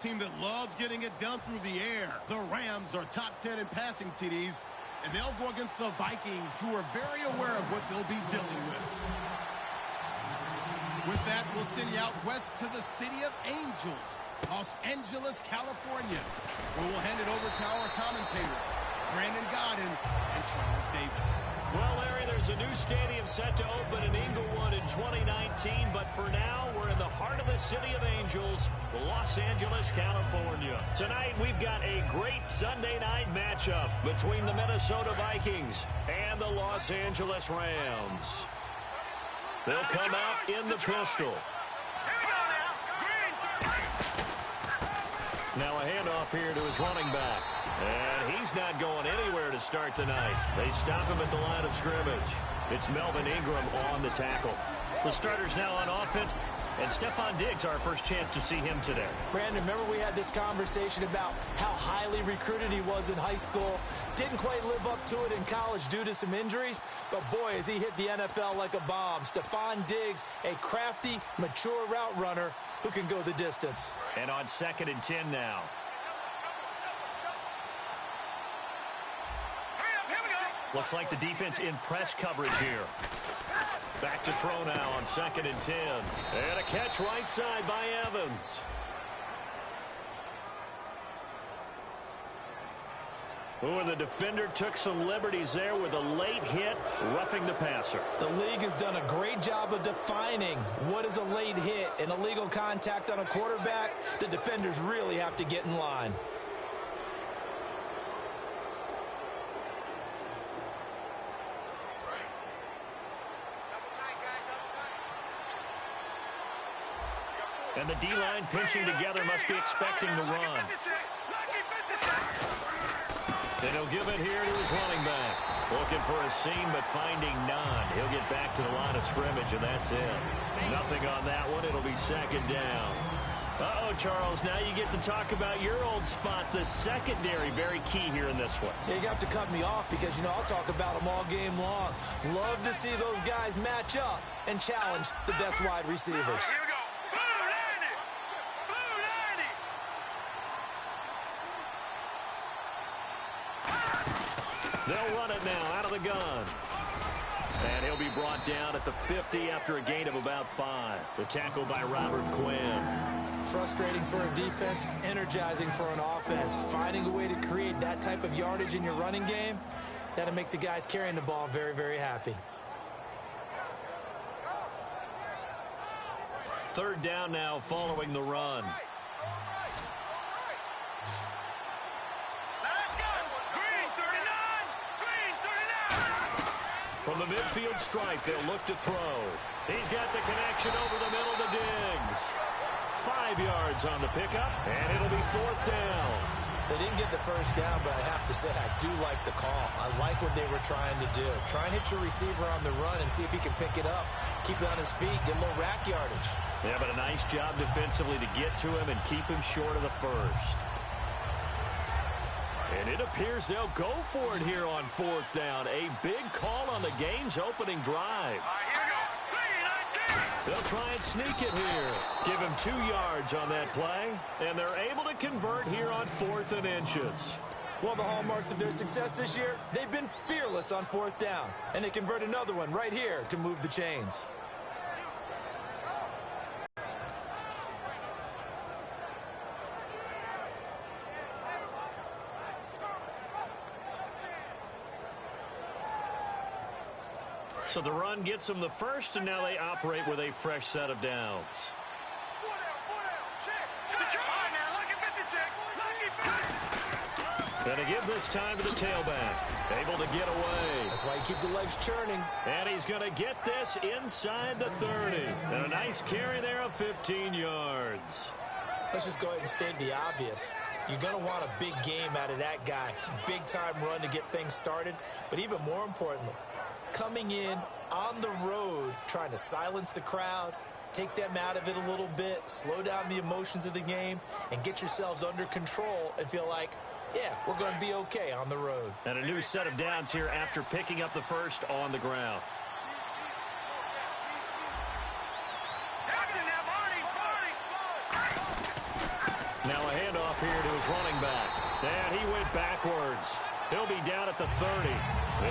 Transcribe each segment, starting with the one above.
Team that loves getting it done through the air. The Rams are top 10 in passing TDs, and they'll go against the Vikings, who are very aware of what they'll be dealing with. With that, we'll send you out west to the city of Angels, Los Angeles, California, where we'll hand it over to our commentators, Brandon Godden and Charles Davis. Well, Larry, there's a new stadium set to open in Inglewood in 2019, but for now, we're in the heart of the city of Angels, Los Angeles, California. Tonight, we've got a great Sunday night matchup between the Minnesota Vikings and the Los Angeles Rams. They'll come out in the pistol. Now a handoff here to his running back. And he's not going anywhere to start the night. They stop him at the line of scrimmage. It's Melvin Ingram on the tackle. The starter's now on offense. And Stephon Diggs, our first chance to see him today. Brandon, remember we had this conversation about how highly recruited he was in high school. Didn't quite live up to it in college due to some injuries. But, boy, has he hit the NFL like a bomb. Stephon Diggs, a crafty, mature route runner who can go the distance. And on 2nd and 10 now. Looks like the defense in press coverage here. Back to throw now on 2nd and 10. And a catch right side by Evans. Oh, and the defender took some liberties there with a late hit, roughing the passer. The league has done a great job of defining what is a late hit and illegal contact on a quarterback. The defenders really have to get in line. And the D-line pinching together must be expecting the run. And he'll give it here to his running back. Looking for a seam, but finding none. He'll get back to the line of scrimmage, and that's it. Nothing on that one. It'll be 2nd down. Uh-oh, Charles, now you get to talk about your old spot, the secondary. Very key here in this one. Yeah, you have to cut me off because, you know, I'll talk about them all game long. Love to see those guys match up and challenge the best wide receivers. They'll run it now out of the gun. And he'll be brought down at the 50 after a gain of about 5. The tackle by Robert Quinn. Frustrating for a defense, energizing for an offense. Finding a way to create that type of yardage in your running game, that'll make the guys carrying the ball very, very happy. 3rd down now following the run. From the midfield stripe, they'll look to throw. He's got the connection over the middle to Diggs. 5 yards on the pickup, and it'll be 4th down. They didn't get the first down, but I have to say I do like the call. I like what they were trying to do. Try and hit your receiver on the run and see if he can pick it up. Keep it on his feet, get a little rack yardage. Yeah, but a nice job defensively to get to him and keep him short of the first. And it appears they'll go for it here on 4th down. A big call on the game's opening drive. They'll try and sneak it here. Give him 2 yards on that play. And they're able to convert here on 4th and inches. Well, the hallmarks of their success this year, they've been fearless on 4th down. And they convert another one right here to move the chains. So the run gets them the first, and now they operate with a fresh set of downs. Gonna give this time to the tailback. Able to get away. That's why you keep the legs churning. And he's gonna get this inside the 30. And a nice carry there of 15 yards. Let's just go ahead and state the obvious. You're going to want a big game out of that guy. Big-time run to get things started. But even more importantly, coming in on the road, trying to silence the crowd, take them out of it a little bit, slow down the emotions of the game, and get yourselves under control and feel like, yeah, we're going to be okay on the road. And a new set of downs here after picking up the first on the ground. Now a handoff here to his running back. And he went backwards. He'll be down at the 30.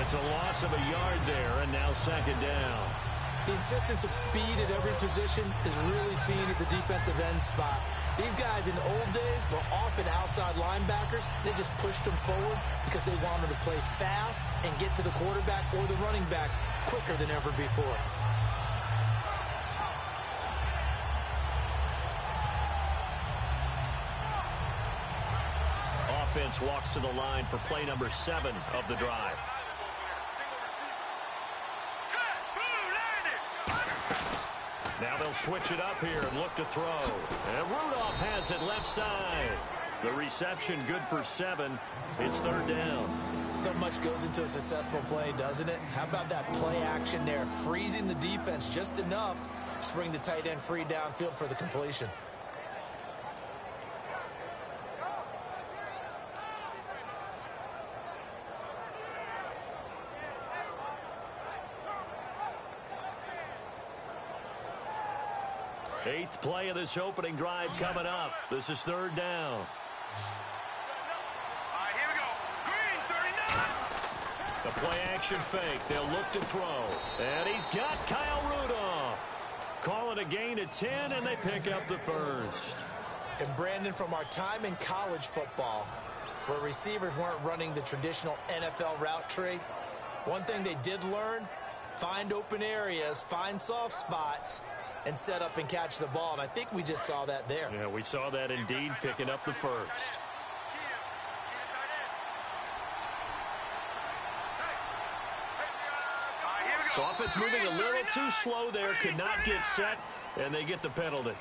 It's a loss of a yard there, and now second down. The insistence of speed at every position is really seen at the defensive end spot. These guys in the old days were often outside linebackers. They just pushed them forward because they wanted to play fast and get to the quarterback or the running backs quicker than ever before. Offense walks to the line for play number 7 of the drive. Now they'll switch it up here and look to throw. And Rudolph has it left side. The reception good for 7. It's third down. So much goes into a successful play, doesn't it? How about that play action there? Freezing the defense just enough to bring the tight end free downfield for the completion. Eighth play of this opening drive coming up. This is third down. All right, here we go. Green, 39. The play action fake. They'll look to throw. And he's got Kyle Rudolph. Call it a gain of 10, and they pick up the first. And Brandon, from our time in college football, where receivers weren't running the traditional NFL route tree, one thing they did learn, find open areas, find soft spots, and set up and catch the ball. And I think we just saw that there. Yeah, we saw that indeed, picking up the first. So offense moving a little too slow there, could not get set, and they get the penalty.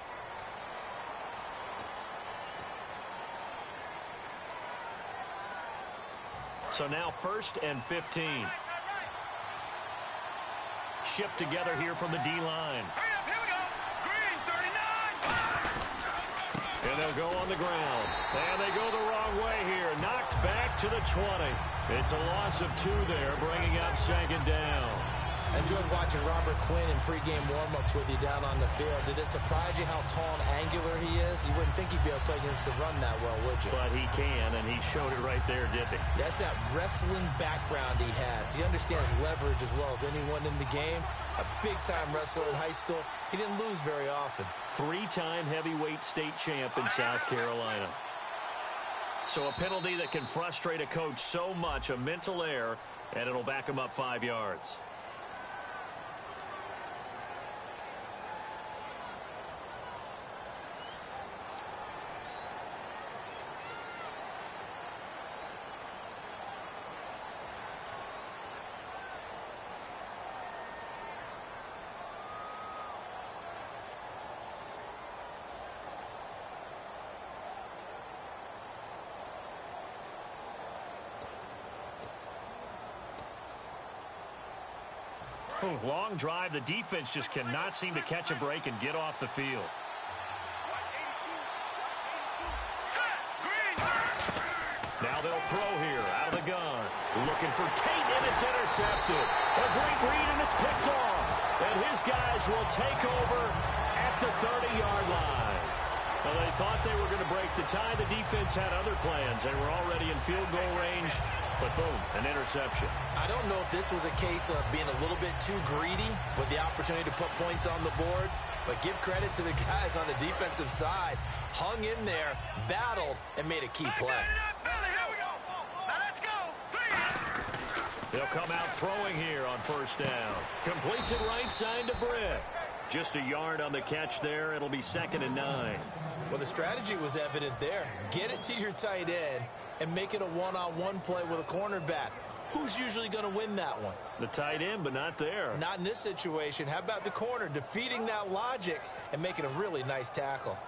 So now 1st and 15. Shift together here from the D-line. And they'll go on the ground. And they go the wrong way here. Knocked back to the 20. It's a loss of 2 there, bringing up second down. I enjoyed watching Robert Quinn in pregame warm-ups with you down on the field. Did it surprise you how tall and angular he is? You wouldn't think he'd be able to play against the run that well, would you? But he can, and he showed it right there, didn't he? That's that wrestling background he has. He understands leverage as well as anyone in the game. A big-time wrestler in high school. He didn't lose very often. 3-time heavyweight state champ in South Carolina. So a penalty that can frustrate a coach so much, a mental error, and it'll back him up 5 yards. Long drive. The defense just cannot seem to catch a break and get off the field. Now they'll throw here out of the gun. Looking for Tate, and it's intercepted. A great read, and it's picked off. And his guys will take over at the 30-yard line. Well, they thought they were going to break the tie. The defense had other plans. They were already in field goal range. But boom, an interception. I don't know if this was a case of being a little bit too greedy with the opportunity to put points on the board, but give credit to the guys on the defensive side. Hung in there, battled, and made a key play. They'll come out throwing here on first down. Completes it right side to Britt. Just a yard on the catch there. It'll be 2nd and 9. Well, the strategy was evident there. Get it to your tight end and make it a one-on-one play with a cornerback. Who's usually going to win that one? The tight end, but not there. Not in this situation. How about the corner defeating that logic and making a really nice tackle?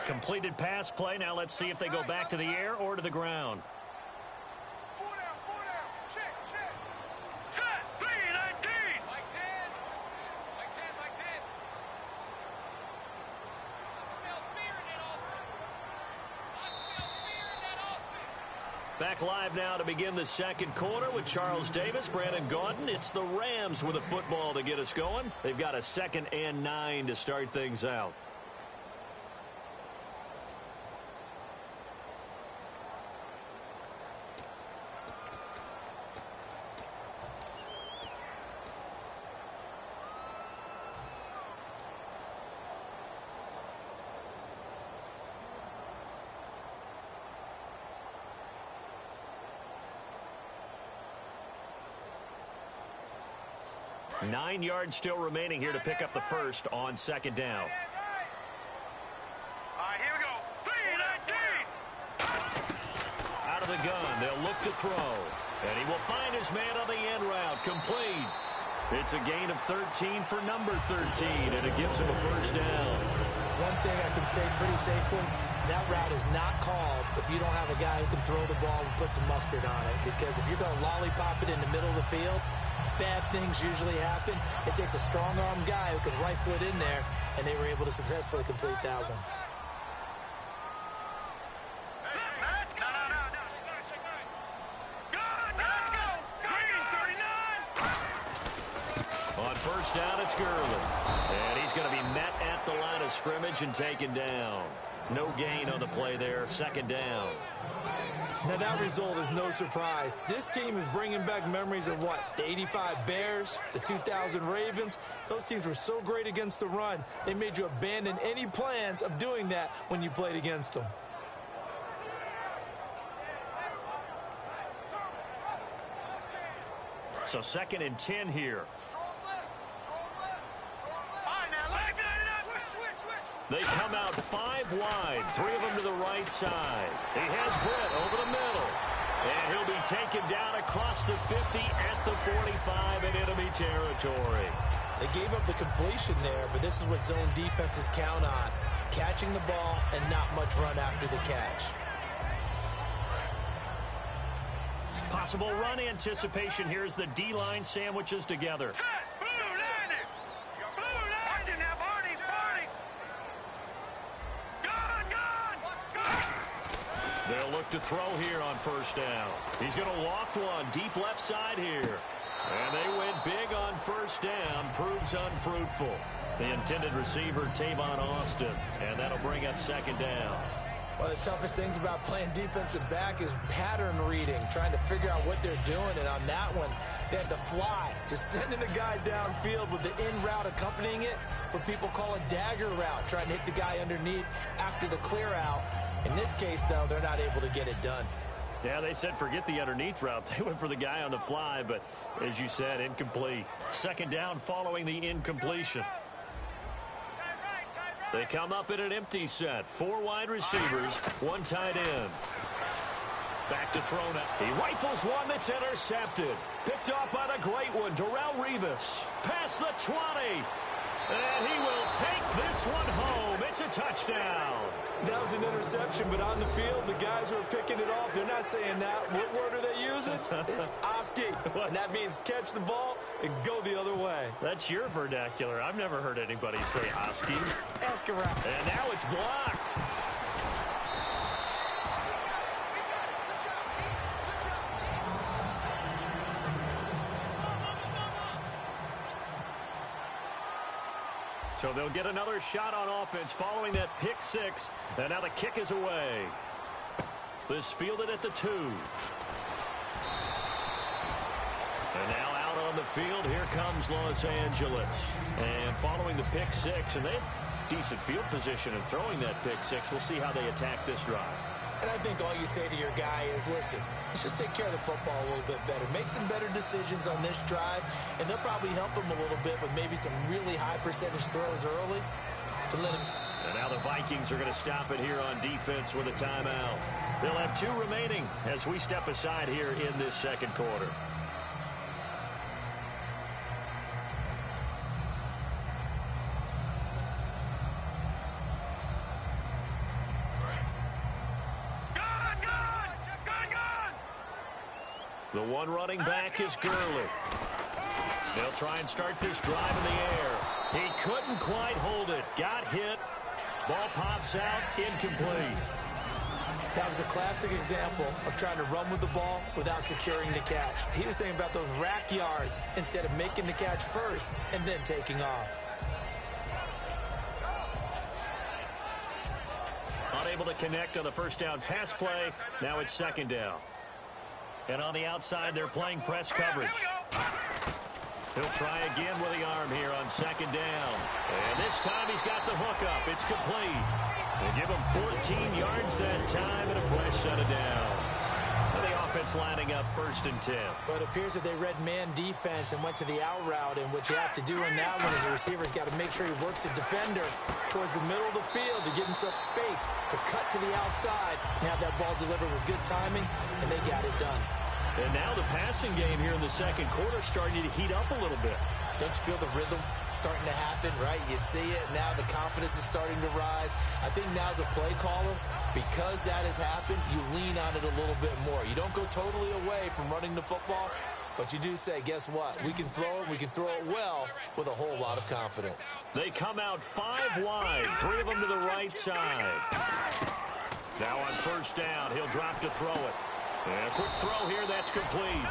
Completed pass play. Now let's see if they go back to the air or to the ground. Back live now to begin the second quarter with Charles Davis, Brandon Gaudin. It's the Rams with a football to get us going. They've got a 2nd and 9 to start things out. Nine yards still remaining here to pick up the first on 2nd down. All right, here we go. 3-19. Out of the gun, they'll look to throw. And he will find his man on the end route. Complete. It's a gain of 13 for number 13, and it gives him a first down. One thing I can say pretty safely, that route is not called if you don't have a guy who can throw the ball and put some mustard on it. Because if you're going to lollipop it in the middle of the field, bad things usually happen. It takes a strong-arm guy who can rifle it in there, and they were able to successfully complete that one. On first down, it's Gurley. And he's going to be met at the line of scrimmage and taken down. No gain on the play there. 2nd down. Now, that result is no surprise. This team is bringing back memories of what? The 85 Bears, the 2000 Ravens. Those teams were so great against the run, they made you abandon any plans of doing that when you played against them. So 2nd and 10 here. They come out 5 wide, 3 of them to the right side. He has Britt over the middle. And he'll be taken down across the 50 at the 45 in enemy territory. They gave up the completion there, but this is what zone defenses count on. Catching the ball and not much run after the catch. Possible run anticipation here as the D-line sandwiches together. They'll look to throw here on first down. He's going to loft one deep left side here. And they went big on first down. Proves unfruitful. The intended receiver, Tavon Austin. And that'll bring up 2nd down. One of the toughest things about playing defensive back is pattern reading, trying to figure out what they're doing. And on that one, they had to fly, just sending a guy downfield with the in route accompanying it, what people call a dagger route, trying to hit the guy underneath after the clear out. In this case, though, they're not able to get it done. Yeah, they said forget the underneath route. They went for the guy on the fly, but as you said, incomplete. 2nd down following the incompletion. They come up in an empty set. 4 wide receivers, 1 tight end. Back to throw now. He rifles one that's intercepted. Picked off by the great one, Darrelle Revis. Past the 20. And he will take this one home. It's a touchdown. That was an interception, but on the field, the guys who are picking it off, they're not saying that. What word are they using? It's Oski. And that means catch the ball and go the other way. That's your vernacular. I've never heard anybody say Oski. Ask around. And now it's blocked. So they'll get another shot on offense following that pick 6. And now the kick is away. This fielded at the 2. And now out on the field, here comes Los Angeles. And following the pick 6, and they have decent field position in throwing that pick 6. We'll see how they attack this drive. And I think all you say to your guy is, listen, let's just take care of the football a little bit better. Make some better decisions on this drive, and they'll probably help him a little bit with maybe some really high percentage throws early to let him. And now the Vikings are going to stop it here on defense with a timeout. They'll have 2 remaining as we step aside here in this second quarter. The one running back is Gurley. They'll try and start this drive in the air. He couldn't quite hold it. Got hit. Ball pops out. Incomplete. That was a classic example of trying to run with the ball without securing the catch. He was thinking about those rack yards instead of making the catch first and then taking off. Unable to connect on the first down pass play. Now it's second down. And on the outside, they're playing press coverage. He'll try again with the arm here on second down. And this time he's got the hook up. It's complete. They give him 14 yards that time and a fresh set of downs. And the offense lining up 1st and 10. But it appears that they read man defense and went to the out route, and what you have to do in that one is the receiver's got to make sure he works the defender towards the middle of the field to give himself space to cut to the outside and have that ball delivered with good timing, and they got it done. And now the passing game here in the second quarter starting to heat up a little bit. Don't you feel the rhythm starting to happen, right? You see it now. The confidence is starting to rise. I think now as a play caller, because that has happened, you lean on it a little bit more. You don't go totally away from running the football, but you do say, guess what? We can throw it. We can throw it well with a whole lot of confidence. They come out 5 wide, 3 of them to the right side. Now on first down, he'll drop to throw it. And a quick throw here, that's complete.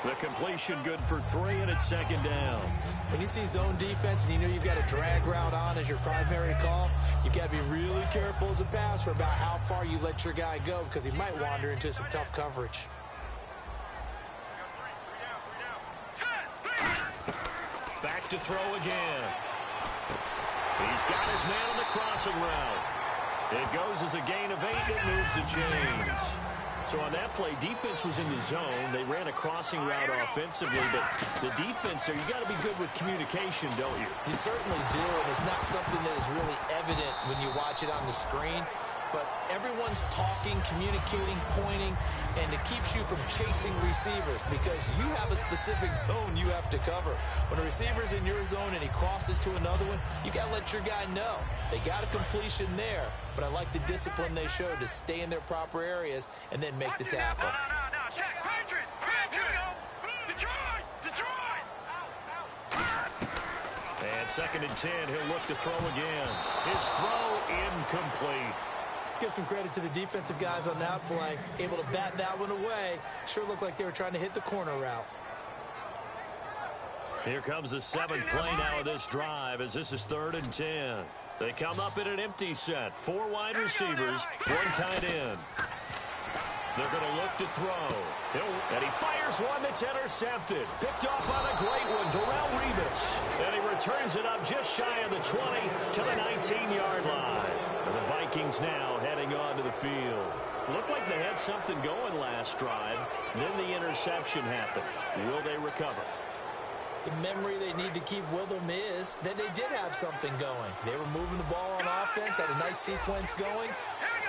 The completion good for 3, and it's second down. When you see zone defense and you know you've got a drag route on as your primary call, you've got to be really careful as a passer about how far you let your guy go because he might wander into some tough coverage. Back to throw again. He's got his man on the crossing route. It goes as a gain of 8, and it moves the chains. So on that play, defense was in the zone. They ran a crossing route offensively, but the defense there, you got to be good with communication, don't you? You certainly do, and it's not something that is really evident when you watch it on the screen. But everyone's talking, communicating, pointing, and it keeps you from chasing receivers because you have a specific zone you have to cover. When a receiver's in your zone and he crosses to another one, you got to let your guy know. They got a completion there, but I like the discipline they showed to stay in their proper areas and then make the tackle. And 2nd and 10, he'll look to throw again. His throw incomplete. Let's give some credit to the defensive guys on that play. Able to bat that one away. Sure looked like they were trying to hit the corner route. Here comes the 7th play now of this drive as this is 3rd and 10. They come up in an empty set. 4 wide receivers, 1 tight end. They're going to look to throw. And he fires one that's intercepted. Picked off on a great one, Darrelle Revis. And he returns it up just shy of the 20 to the 19-yard line. And the Vikings now heading on to the field. Looked like they had something going last drive. Then the interception happened. Will they recover? The memory they need to keep with them is that they did have something going. They were moving the ball on offense, had a nice sequence going.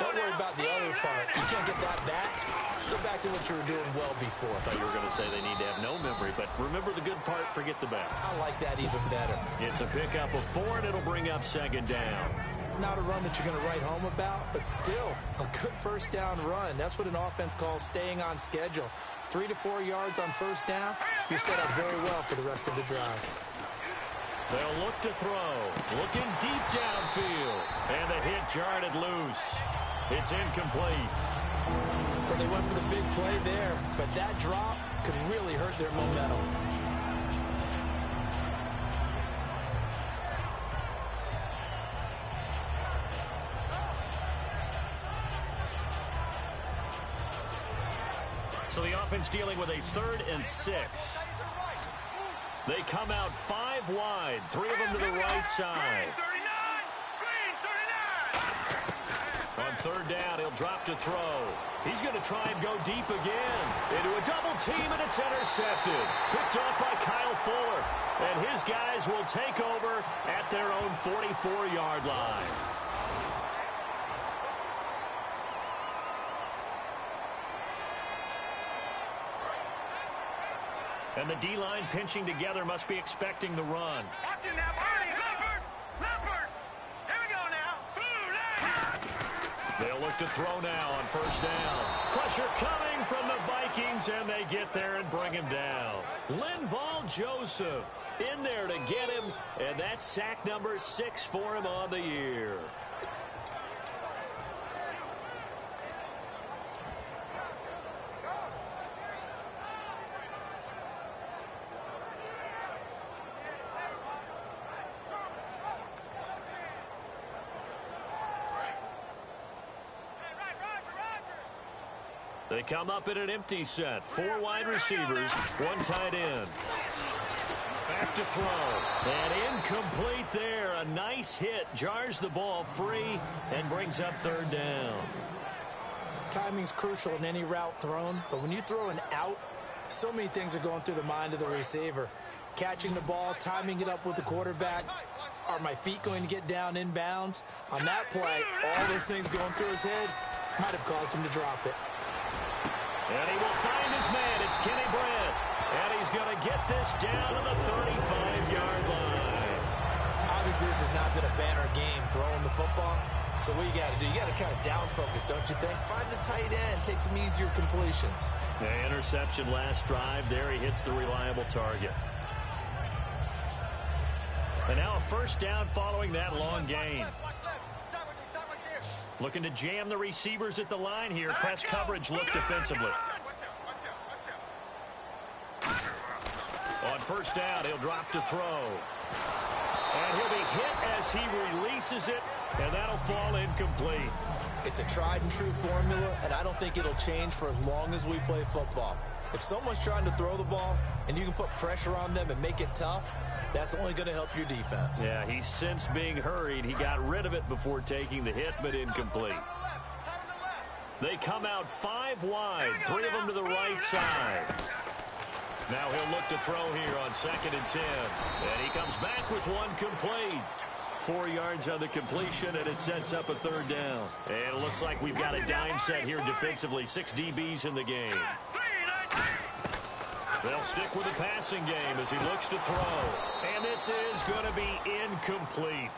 Don't worry about the other part. You can't get that back. Let's go back to what you were doing well before. I thought you were going to say they need to have no memory, but remember the good part, forget the bad. I like that even better. It's a pickup of 4, and it'll bring up 2nd down. Not a run that you're going to write home about, but still a good first down run. That's what an offense calls staying on schedule. 3 to 4 yards on first down, you're set up very well for the rest of the drive. They'll look to throw. Looking deep downfield. And the hit jarred it loose. It's incomplete. Well, they went for the big play there, but that drop could really hurt their momentum. So the offense dealing with a 3rd and 6. They come out 5 wide, 3 of them to the right side. On 3rd down, he'll drop to throw. He's going to try and go deep again. Into a double team, and it's intercepted. Picked off by Kyle Fuller. And his guys will take over at their own 44-yard line. And the D-line pinching together must be expecting the run. Watch it now, Barney. Leopard. Here we go now. They'll look to throw now on first down. Pressure coming from the Vikings, and they get there and bring him down. Linval Joseph in there to get him, and that's sack number 6 for him on the year. They come up in an empty set. 4 wide receivers, 1 tight end. Back to throw. And incomplete there. A nice hit. Jars the ball free and brings up 3rd down. Timing's crucial in any route thrown, but when you throw an out, so many things are going through the mind of the receiver. Catching the ball, timing it up with the quarterback. Are my feet going to get down inbounds? On that play, all those things going through his head might have caused him to drop it. And he will find his man. It's Kenny Brent. And he's going to get this down to the 35-yard line. Obviously, this has not been a banner game throwing the football. So what you got to do, you got to kind of down focus, don't you think? Find the tight end, take some easier completions. The interception last drive. There he hits the reliable target. And now a 1st down following that long gain. Looking to jam the receivers at the line here. Press coverage look defensively. On 1st down, he'll drop to throw. And he'll be hit as he releases it, and that'll fall incomplete. It's a tried and true formula, and I don't think it'll change for as long as we play football. If someone's trying to throw the ball and you can put pressure on them and make it tough, that's only going to help your defense. Yeah, he's since being hurried. He got rid of it before taking the hit, but incomplete. They come out 5 wide, 3 of them to the right side. Now he'll look to throw here on 2nd and 10. And he comes back with 1 complete. 4 yards on the completion, and it sets up a 3rd down. And it looks like we've got a dime set here defensively. 6 DBs in the game. They'll stick with the passing game as he looks to throw. And this is going to be incomplete.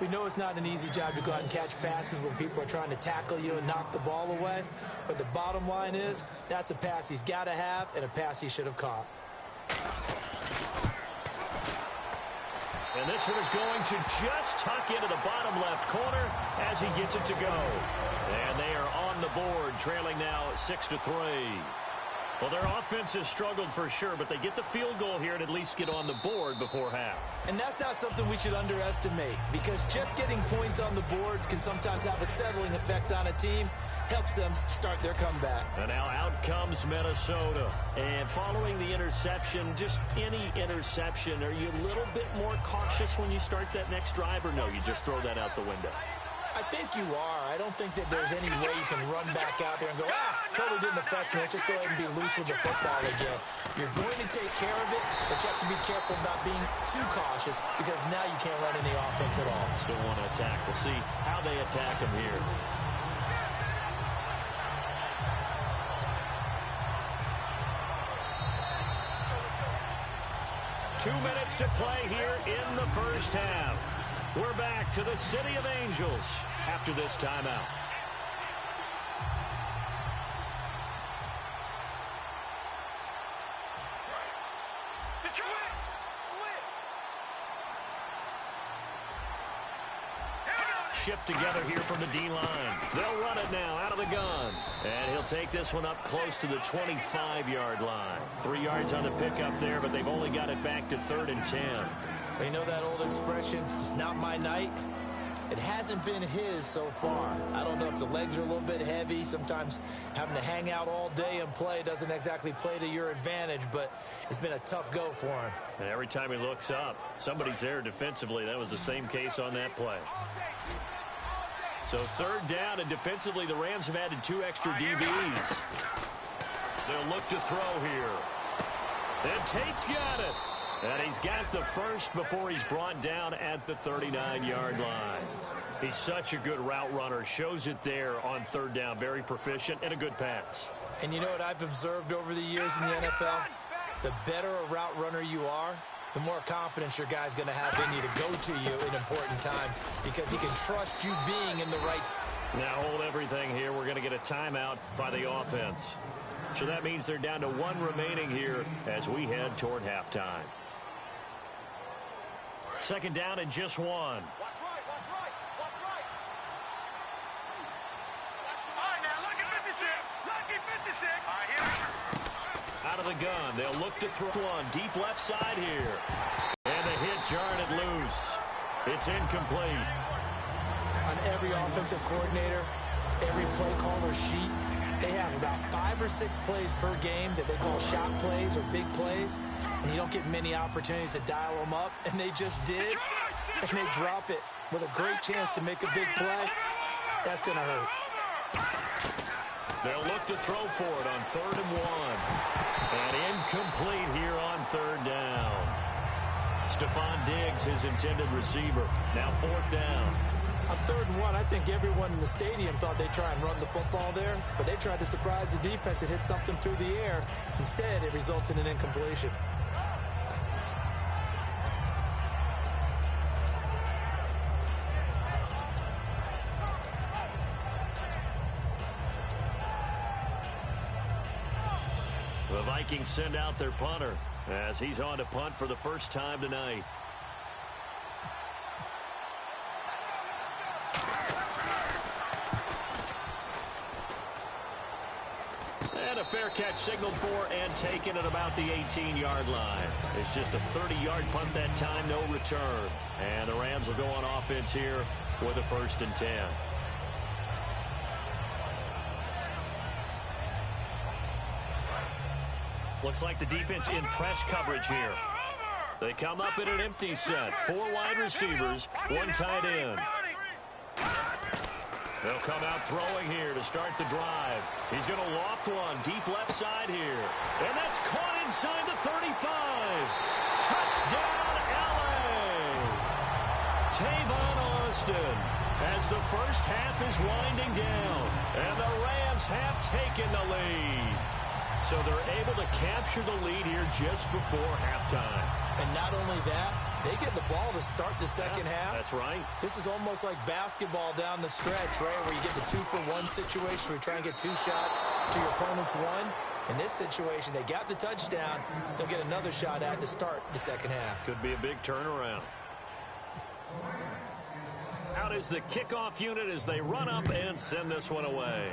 We know it's not an easy job to go out and catch passes when people are trying to tackle you and knock the ball away. But the bottom line is, that's a pass he's got to have and a pass he should have caught. And this one is going to just tuck into the bottom left corner as he gets it to go. And they are on the board, trailing now 6-3. Well, their offense has struggled for sure, but they get the field goal here and at least get on the board before half. And that's not something we should underestimate, because just getting points on the board can sometimes have a settling effect on a team. Helps them start their comeback. And now out comes Minnesota. And following the interception, just any interception, are you a little bit more cautious when you start that next drive, or no, you just throw that out the window? I think you are. I don't think that there's any way you can run back out there and go, totally didn't affect me. Let's just go ahead and be loose with the football again. You're going to take care of it, but you have to be careful about being too cautious, because now you can't run any offense at all. Still want to attack. We'll see how they attack him here. Two minutes to play here in the 1st half. We're back to the City of Angels after this timeout. Shift together here from the D-line. They'll run it now out of the gun. And he'll take this one up close to the 25-yard line. 3 yards on the pickup there, but they've only got it back to 3rd and 10. You know that old expression, it's not my night? It hasn't been his so far. I don't know if the legs are a little bit heavy. Sometimes having to hang out all day and play doesn't exactly play to your advantage, but it's been a tough go for him. And every time he looks up, somebody's there defensively. That was the same case on that play. So 3rd down, and defensively, the Rams have added 2 extra DBs. They'll look to throw here. And Tate's got it. And he's got the first before he's brought down at the 39-yard line. He's such a good route runner. Shows it there on 3rd down. Very proficient and a good pass. And you know what I've observed over the years in the NFL? The better a route runner you are, the more confidence your guy's going to have in you to go to you in important times, because he can trust you being in the right spot. Now hold everything here. We're going to get a timeout by the offense. So that means they're down to 1 remaining here as we head toward halftime. 2nd down and just 1. Watch right. All right, now, lucky 56. Lucky 56. All right, here we go. Out of the gun, they'll look to throw one deep left side here. And the hit jarred it loose. It's incomplete. On every offensive coordinator, every play caller sheet, They have about 5 or 6 plays per game that they call shot plays or big plays, and you don't get many opportunities to dial them up, and they just did, and they drop it with a great chance to make a big play. That's going to hurt. They'll look to throw for it on 3rd and 1. And incomplete here on 3rd down. Stephon Diggs, his intended receiver. Now 4th down. On 3rd and 1, I think everyone in the stadium thought they'd try and run the football there, but they tried to surprise the defense and hit something through the air. Instead, it results in an incompletion. The Vikings send out their punter as he's on to punt for the first time tonight. And a fair catch signaled for and taken at about the 18-yard line. It's just a 30-yard punt that time, no return. And the Rams will go on offense here with a 1st and 10. Looks like the defense in press coverage here. They come up in an empty set. 4 wide receivers, 1 tight end. They'll come out throwing here to start the drive. He's going to loft one deep left side here. And that's caught inside the 35. Touchdown, L.A. Tavon Austin as the first half is winding down. And the Rams have taken the lead. So they're able to capture the lead here just before halftime. And not only that, they get the ball to start the second half. That's right. This is almost like basketball down the stretch, right, where you get the 2-for-1 situation where you try and get 2 shots to your opponent's 1. In this situation, they got the touchdown. They'll get another shot at to start the second half. Could be a big turnaround. Out is the kickoff unit as they run up and send this one away.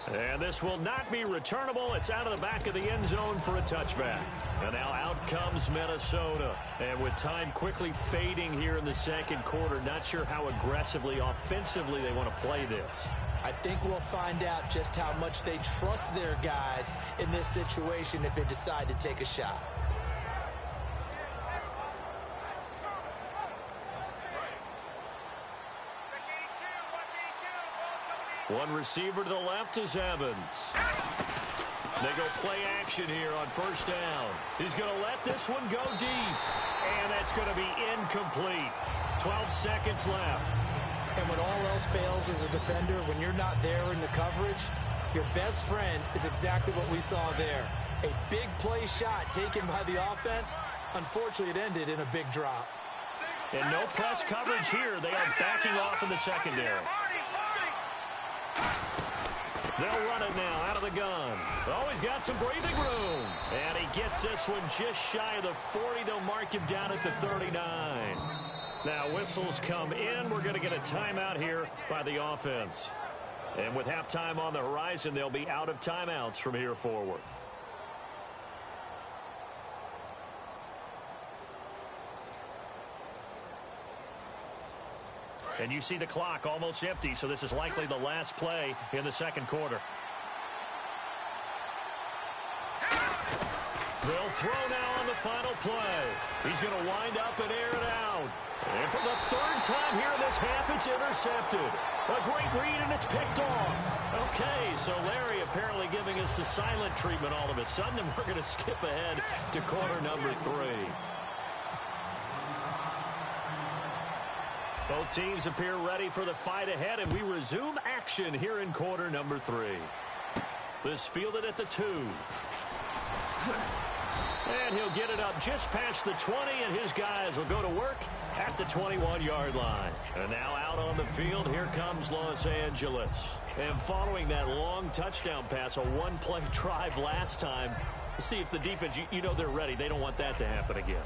And this will not be returnable. It's out of the back of the end zone for a touchback. And now out comes Minnesota. And with time quickly fading here in the second quarter, not sure how aggressively, offensively they want to play this. I think we'll find out just how much they trust their guys in this situation if they decide to take a shot. One receiver to the left is Evans. They go play action here on 1st down. He's going to let this one go deep. And that's going to be incomplete. 12 seconds left. And when all else fails as a defender, when you're not there in the coverage, your best friend is exactly what we saw there. A big play shot taken by the offense. Unfortunately, it ended in a big drop. And no press coverage here. They are backing off in the secondary. They'll run it now out of the gun. Oh, he's got some breathing room. And he gets this one just shy of the 40. They'll mark him down at the 39. Now whistles come in. We're going to get a timeout here by the offense. And with halftime on the horizon, they'll be out of timeouts from here forward. And you see the clock almost empty, so this is likely the last play in the second quarter. They'll throw now on the final play. He's going to wind up and air it out. And for the 3rd time here in this half, it's intercepted. A great read, and it's picked off. Okay, so Larry apparently giving us the silent treatment all of a sudden, and we're going to skip ahead to quarter number 3. Both teams appear ready for the fight ahead, and we resume action here in quarter number 3. This fielded at the 2. And he'll get it up just past the 20, and his guys will go to work at the 21-yard line. And now out on the field, here comes Los Angeles. And following that long touchdown pass, a one-play drive last time, see if the defense, you know they're ready. They don't want that to happen again.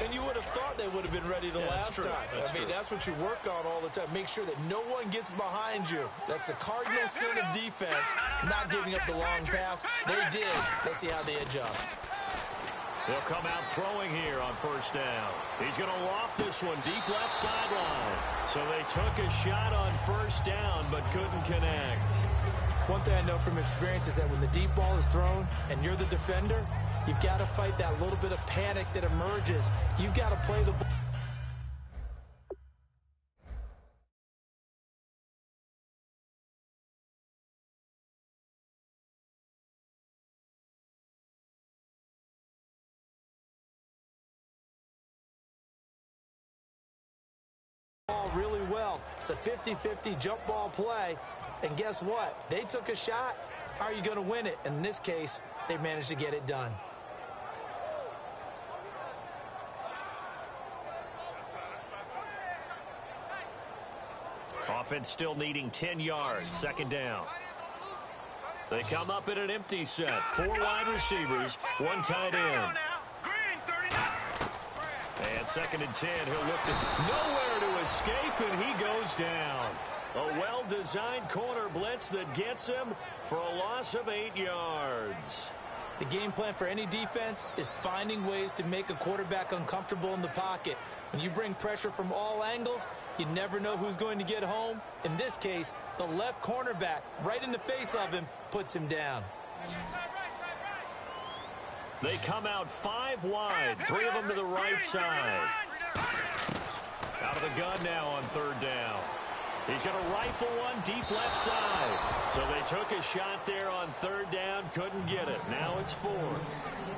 And you would have thought they would have been ready the last time. I mean, that's what you work on all the time. Make sure that no one gets behind you. That's the cardinal sin of defense, not giving up the long pass. They did. Let's see how they adjust. He'll come out throwing here on first down. He's going to loft this one deep left sideline. So they took a shot on first down but couldn't connect. One thing I know from experience is that when the deep ball is thrown and you're the defender, you've got to fight that little bit of panic that emerges. You've got to play the ball. Really well. It's a 50-50 jump ball play. And guess what? They took a shot. How are you going to win it? And in this case, they managed to get it done. Offense still needing 10 yards. Second down. They come up in an empty set. 4 wide receivers, 1 tight end. And second and 10, he'll look to nowhere to escape, and he goes down. A well-designed corner blitz that gets him for a loss of 8 yards. The game plan for any defense is finding ways to make a quarterback uncomfortable in the pocket. When you bring pressure from all angles, you never know who's going to get home. In this case, the left cornerback, right in the face of him, puts him down. They come out 5 wide, 3 of them to the right side. Out of the gun now on third down. He's going to rifle one deep left side. So they took a shot there on third down, couldn't get it. Now it's 4.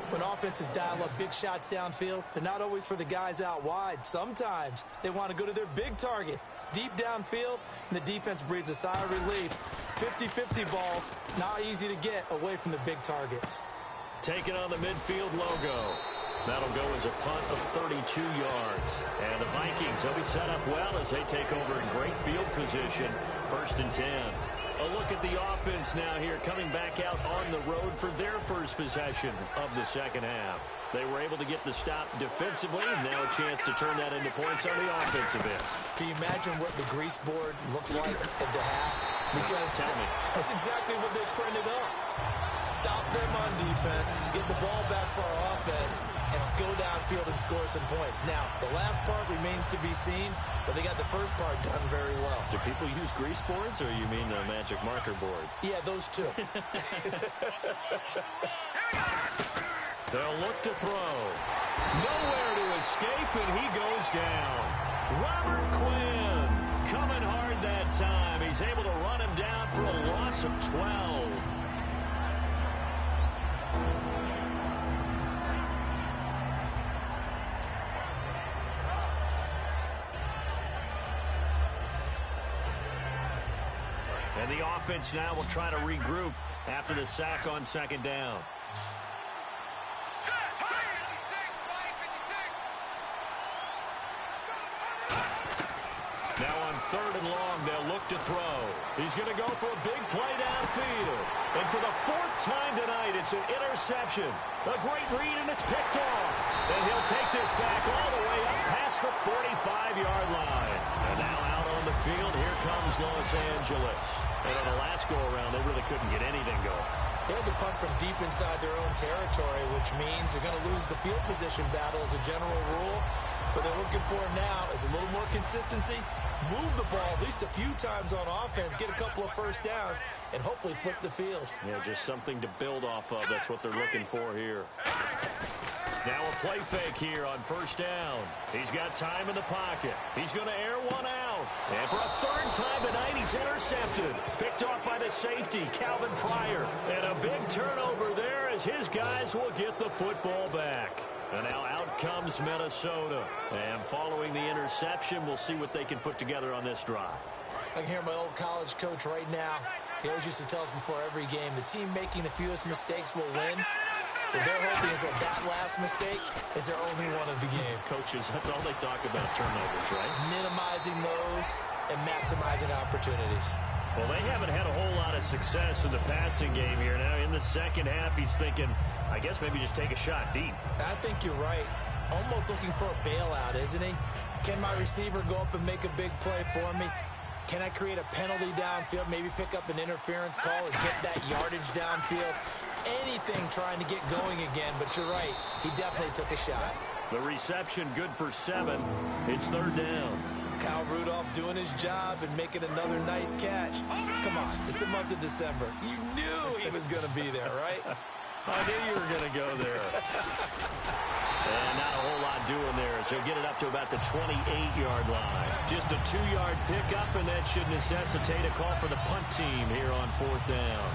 When offenses dial up big shots downfield, they're not always for the guys out wide. Sometimes they want to go to their big target, deep downfield, and the defense breathes a sigh of relief. 50-50 balls, not easy to get away from the big targets. Taking on the midfield logo. That'll go as a punt of 32 yards. And the Vikings, they'll be set up well as they take over in great field position. First and 10. A look at the offense now here, coming back out on the road for their first possession of the second half. They were able to get the stop defensively. Now a chance to turn that into points on the offensive end. Can you imagine what the grease board looks like at the half? Because tell me. That's exactly what they printed up. Stop them on defense, get the ball back for our offense, and go downfield and score some points. Now, the last part remains to be seen, but they got the first part done very well. Do people use grease boards, or you mean the magic marker boards? Yeah, those two. They'll look to throw. Nowhere to escape, and he goes down. Robert Quinn coming hard that time. He's able to run him down for a loss of 12. And the offense now will try to regroup after the sack on second down. Now on third and long, they'll look to throw. He's going to go for a big play downfield. And for the 4th time tonight, it's an interception. A great read, and it's picked off. And he'll take this back all the way up past the 45-yard line. And now out on the field, here comes Los Angeles. And on the last go-around, they really couldn't get anything going. They had to punt from deep inside their own territory, which means they're going to lose the field position battle as a general rule. What they're looking for now is a little more consistency, move the ball at least a few times on offense, get a couple of first downs, and hopefully flip the field. Yeah, just something to build off of. That's what they're looking for here. Now a play fake here on first down. He's got time in the pocket. He's going to air one out. And for a 3rd time tonight, he's intercepted. Picked off by the safety, Calvin Pryor. And a big turnover there as his guys will get the football back. And now out comes Minnesota. And following the interception, we'll see what they can put together on this drive. I can hear my old college coach right now. He always used to tell us before every game, the team making the fewest mistakes will win. What they're hoping is that last mistake is their only one of the game. Coaches, that's all they talk about, turnovers, right? Minimizing those and maximizing opportunities. Well, they haven't had a whole lot of success in the passing game here. Now, in the second half, he's thinking, I guess maybe just take a shot deep. I think you're right. Almost looking for a bailout, isn't he? Can my receiver go up and make a big play for me? Can I create a penalty downfield, maybe pick up an interference call and get that yardage downfield? anything trying to get going again, but you're right. He definitely took a shot. The reception good for 7. It's 3rd down. Kyle Rudolph doing his job and making another nice catch. Come on, it's the month of December. You knew he was going to be there, right? I knew you were going to go there. And not a whole lot doing there, so he'll get it up to about the 28-yard line. Just a 2-yard pickup, and that should necessitate a call for the punt team here on 4th down.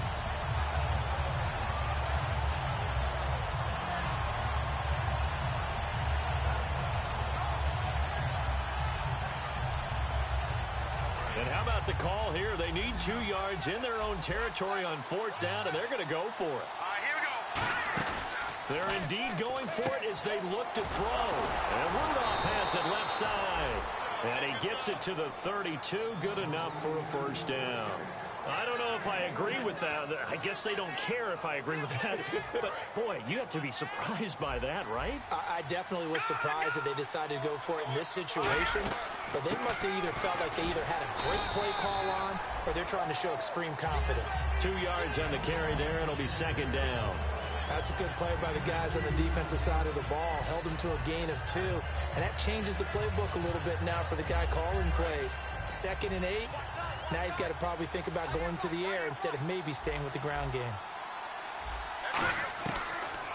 And how about the call here? They need 2 yards in their own territory on 4th down, and they're going to go for it. All right, here we go. They're indeed going for it as they look to throw. And Rudolph has it left side. And he gets it to the 32. Good enough for a 1st down. I don't know if I agree with that. I guess they don't care if I agree with that. But, boy, you have to be surprised by that, right? I definitely was surprised that they decided to go for it in this situation. But they must have either felt like they either had a great play call on or they're trying to show extreme confidence. 2 yards on the carry there. It'll be 2nd down. That's a good play by the guys on the defensive side of the ball. Held them to a gain of 2. And that changes the playbook a little bit now for the guy calling plays. 2nd and 8. Now he's got to probably think about going to the air instead of maybe staying with the ground game.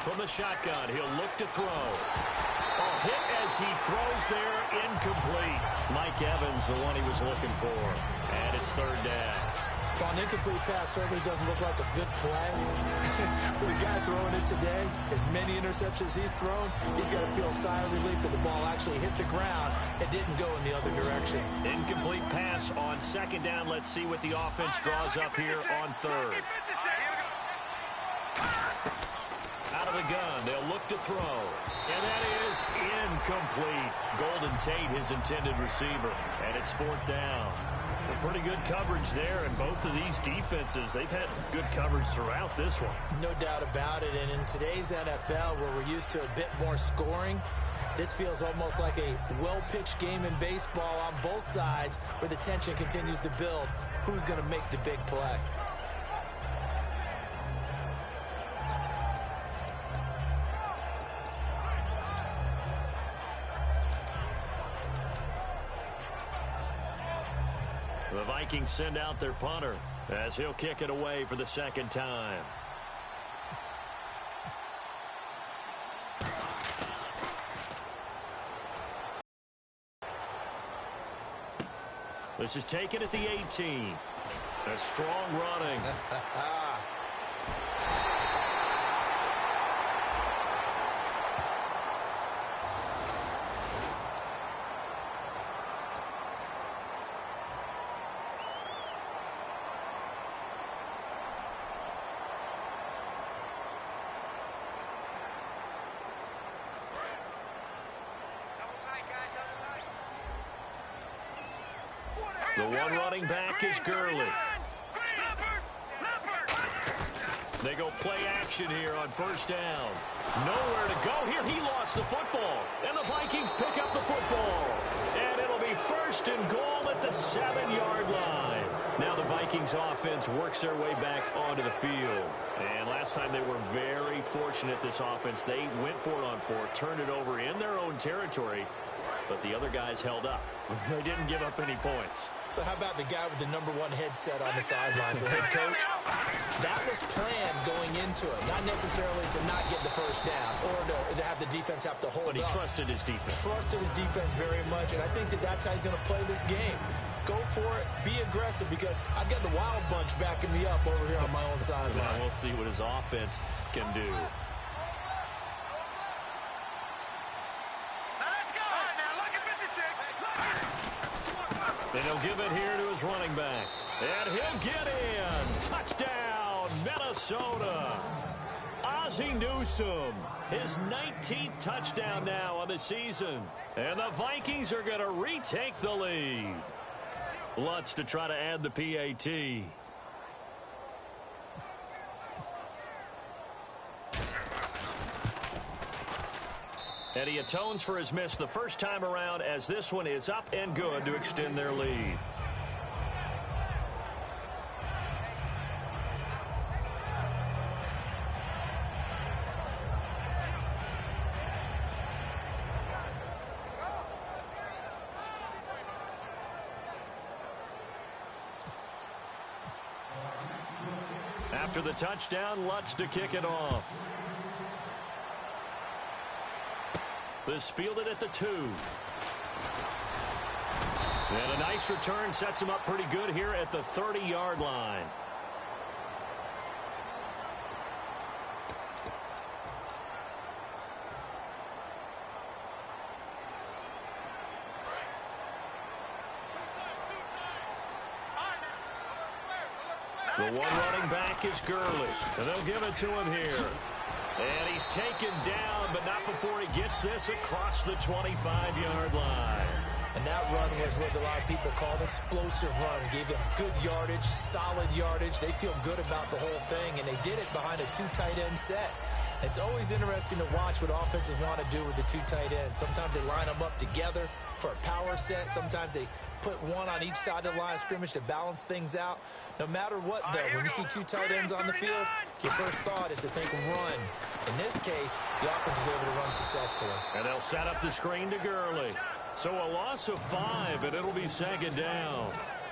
From the shotgun, he'll look to throw. A hit as he throws there, incomplete. Mike Evans, the one he was looking for. And it's 3rd down. Well, an incomplete pass certainly doesn't look like a good play. For the guy throwing it today, as many interceptions he's thrown, he's got to feel a sigh of relief that the ball actually hit the ground and didn't go in the other direction. Incomplete pass on 2nd down. Let's see what the offense draws up here on 3rd. Out of the gun, they'll look to throw. And that is incomplete. Golden Tate, his intended receiver. And it's 4th down. Pretty good coverage there, and both of these defenses, they've had good coverage throughout this one. No doubt about it, and in today's NFL, where we're used to a bit more scoring, this feels almost like a well-pitched game in baseball on both sides, where the tension continues to build. Who's going to make the big play? The Vikings send out their punter as he'll kick it away for the 2nd time. This is taken at the 18. A strong running. The one running back is Gurley. They go play action here on 1st down. Nowhere to go here. He lost the football. And the Vikings pick up the football. And it'll be 1st and goal at the 7-yard line. Now the Vikings offense works their way back onto the field. And last time they were very fortunate, this offense. They went for it on 4th, turned it over in their own territory. But the other guys held up. They didn't give up any points. So how about the guy with the #1 headset on the sidelines, the head coach? That was planned going into it, not necessarily to not get the 1st down or to have the defense have to hold up. But he trusted his defense. Trusted his defense very much, and I think that that's how he's going to play this game. Go for it, be aggressive, because I've got the Wild Bunch backing me up over here on my own sideline. Now we'll see what his offense can do. And he'll give it here to his running back. And he'll get in. Touchdown, Minnesota. Ozzie Newsome, his 19th touchdown now on the season. And the Vikings are going to retake the lead. Lutz to try to add the PAT. And he atones for his miss the first time around, as this one is up and good to extend their lead. After the touchdown, Lutz to kick it off. This fielded at the 2. And a nice return sets him up pretty good here at the 30-yard line. The one running back is Gurley, and they'll give it to him here. And he's taken down, but not before he gets this across the 25-yard line. And that run was what a lot of people call an explosive run. Gave them good yardage, solid yardage. They feel good about the whole thing, and they did it behind a 2 tight end set. It's always interesting to watch what offenses want to do with the 2 tight ends. Sometimes they line them up together for a power set. Sometimes they put one on each side of the line of scrimmage to balance things out. No matter what, though, when you see 2 tight ends on the field, your first thought is to think run. In this case, the offense was able to run successfully. And they'll set up the screen to Gurley. So a loss of 5, and it'll be 2nd down.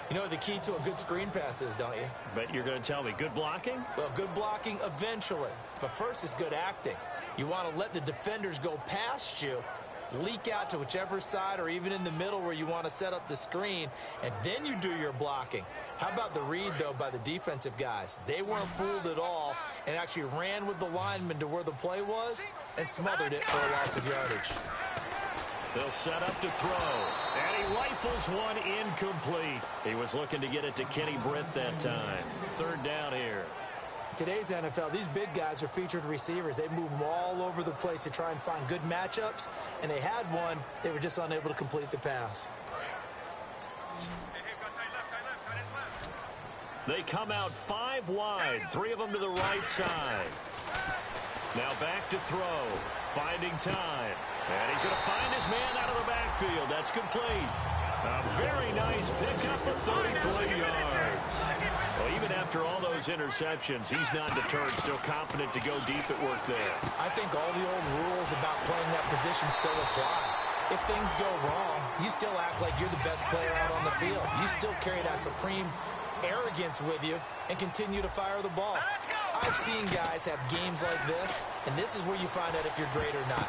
You know what the key to a good screen pass is, don't you? Bet you're going to tell me. Good blocking? Well, good blocking eventually. But first is good acting. You want to let the defenders go past you, leak out to whichever side or even in the middle where you want to set up the screen, and then you do your blocking. How about the read, though, by the defensive guys? They weren't fooled at all and actually ran with the lineman to where the play was and smothered it for a loss of yardage. They'll set up to throw, and he rifles one incomplete. He was looking to get it to Kenny Britt that time. 3rd down here. Today's NFL, these big guys are featured receivers. They move them all over the place to try and find good matchups, and they had one. They were just unable to complete the pass. They come out 5 wide, 3 of them to the right side. Now back to throw, finding time. And he's going to find his man out of the backfield. That's complete. A very nice pickup of 33 yards. Well, even after all those interceptions, he's not deterred, still confident to go deep at work there. I think all the old rules about playing that position still apply. If things go wrong, you still act like you're the best player out on the field. You still carry that supreme arrogance with you and continue to fire the ball. I've seen guys have games like this, and this is where you find out if you're great or not.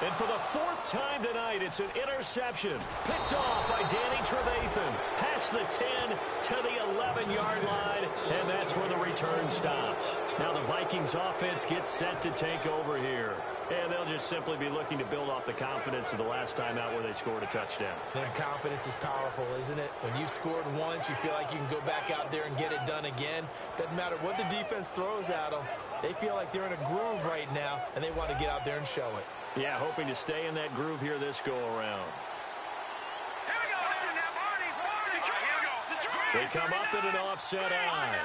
And for the 4th time tonight, it's an interception. Picked off by Danny Trevathan. Past the 10 to the 11-yard line, and that's where the return stops. Now the Vikings offense gets set to take over here. And they'll just simply be looking to build off the confidence of the last time out where they scored a touchdown. Then confidence is powerful, isn't it? When you've scored once, you feel like you can go back out there and get it done again. Doesn't matter what the defense throws at them. They feel like they're in a groove right now, and they want to get out there and show it. Yeah, hoping to stay in that groove here this go-around. They come up in an offset eye.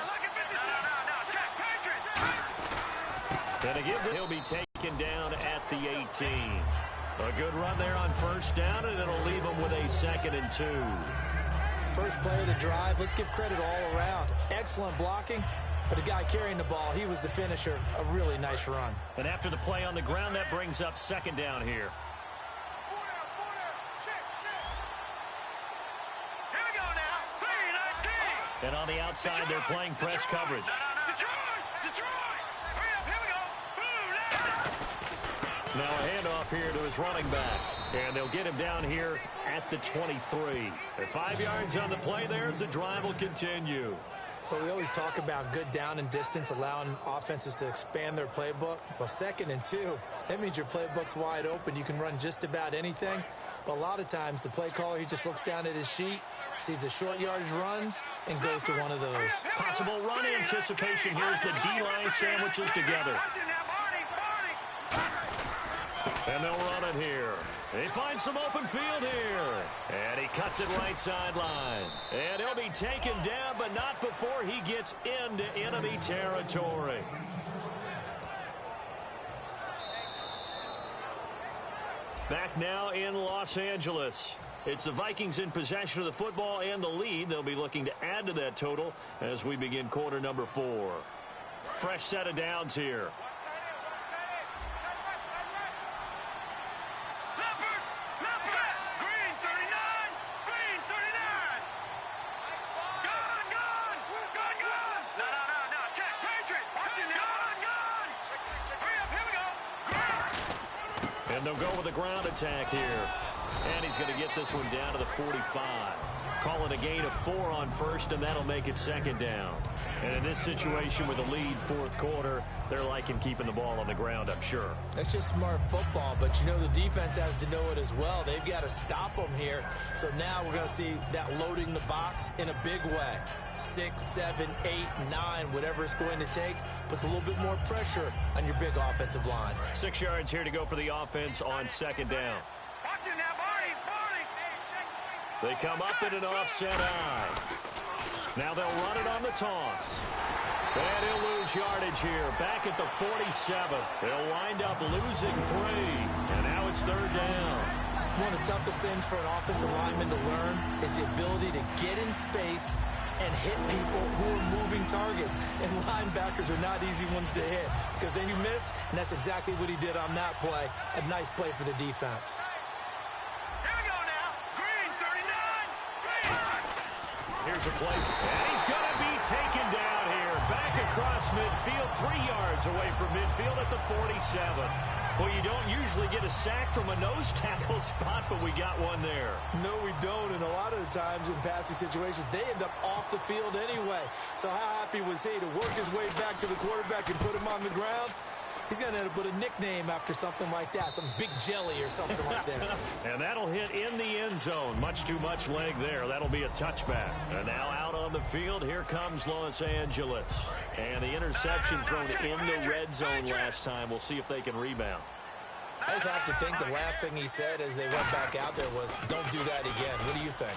And again, he'll be taken down at the 18. A good run there on 1st down, and it'll leave him with a 2nd and 2. First play of the drive, let's give credit all around. Excellent blocking. But the guy carrying the ball, he was the finisher. A really nice run. And after the play on the ground, that brings up 2nd down here. Here we go now. 3-19. And on the outside, they're playing press coverage. Detroit! Hurry up, here we go. Now a handoff here to his running back. And they'll get him down here at the 23. At 5 yards on the play there, the drive will continue. Well, we always talk about good down and distance, allowing offenses to expand their playbook. Well, 2nd and 2, that means your playbook's wide open. You can run just about anything. But a lot of times, the play caller, he just looks down at his sheet, sees the short yardage runs, and goes to one of those. Possible run anticipation here as the D-line sandwiches together. And they'll run it here. They find some open field here. And he cuts it right sideline. And he'll be taken down, but not before he gets into enemy territory. Back now in Los Angeles. It's the Vikings in possession of the football and the lead. They'll be looking to add to that total as we begin quarter number 4. Fresh set of downs here. And they'll go with a ground attack here. And he's going to get this one down to the 45. Calling a gain of 4 on first, and that'll make it second down. And in this situation with a lead fourth quarter, they're liking keeping the ball on the ground, I'm sure. That's just smart football, but you know the defense has to know it as well. They've got to stop them here. So now we're going to see that loading the box in a big way. 6, 7, 8, 9, whatever it's going to take, puts a little bit more pressure on your big offensive line. 6 yards here to go for the offense on second down. Watch it now, Barney. They come up in an offset eye. Now they'll run it on the toss. And he'll lose yardage here. Back at the 47. They'll wind up losing 3. And now it's third down. One of the toughest things for an offensive lineman to learn is the ability to get in space and hit people who are moving targets. And linebackers are not easy ones to hit because then you miss, and that's exactly what he did on that play. A nice play for the defense. Here's a play, and he's going to be taken down here. Back across midfield, 3 yards away from midfield at the 47. Well, you don't usually get a sack from a nose tackle spot, but we got one there. No, we don't, and a lot of the times in passing situations, they end up off the field anyway. So how happy was he to work his way back to the quarterback and put him on the ground? He's going to end up with a nickname after something like that, some big jelly or something like that. And that'll hit in the end zone. Much too much leg there. That'll be a touchback. And now out on the field, here comes Los Angeles. And the interception thrown in the red zone last time. We'll see if they can rebound. I just have to think the last thing he said as they went back out there was, don't do that again. What do you think?